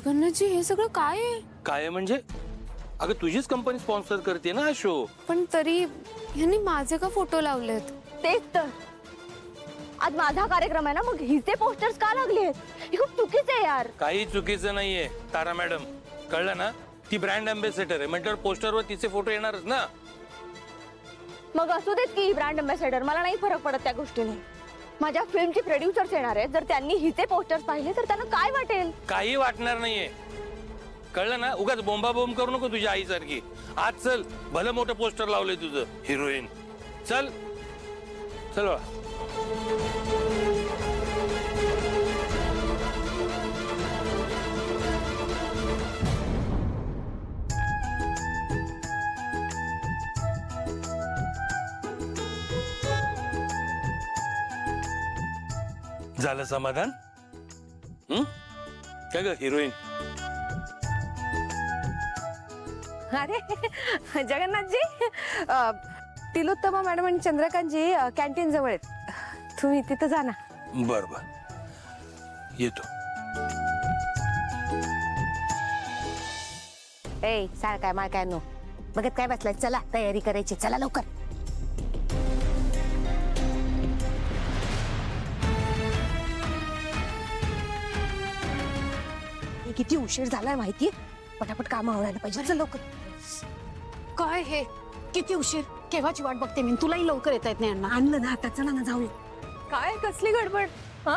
जगन्नाथजी हे सगळं काय आहे? काय म्हणजे? अगं तुझीच कंपनी स्पॉन्सर करते ना हा शो. पण तरी यांनी माझे का फोटो लावलेत? तेच तर आज माझा कार्यक्रम आहे ना, मग हिचे पोस्टर्स का लागले? हे खूप चुकीचं आहे यार. काही चुकीचं नाहीये तारा मॅडम, कळलं ना? ती ब्रँड अँबॅसेडर आहे म्हटल्यावर पोस्टरवर तिचे फोटो येणारच ना. मग असू देत की ब्रँड अँबॅसेडर, मला नाही फरक पडत त्या गोष्टीने. माझ्या फिल्मचे प्रोड्युसर्स येणार आहेत, जर त्यांनी हिचे पोस्टर्स पाहिले तर त्यांना काय वाटेल? काही वाटणार नाहीये, कळलं ना? उगाच बोंबाबोंब करू नको तुझ्या आईसारखी. आज चल, भलं मोठं पोस्टर लावलंय तुझं हिरोईन. चल चल बाळा. झालं समाधान? काय ग हिरोईन? अरे जगन्नाथजी, तिलोत्तमा मॅडम आणि चंद्रकांतजी कॅन्टीन जवळ आहेत, तुम्ही तिथं जा ना. बर बर, येतो. ए साळ काय माळ काय नो बघत काय बसलाय, चला तयारी करायची, चला लवकर. किती उशीर झालाय माहितीये, पटापट काम आवरायला पाहिजे, चल लवकर. काय हे किती उशीर? केव्हाची वाट बघते मी, तुलाही लवकर येता येत नाही यांना. आणलं ना आता, चला ना जाऊया. काय कसली गडबड? हा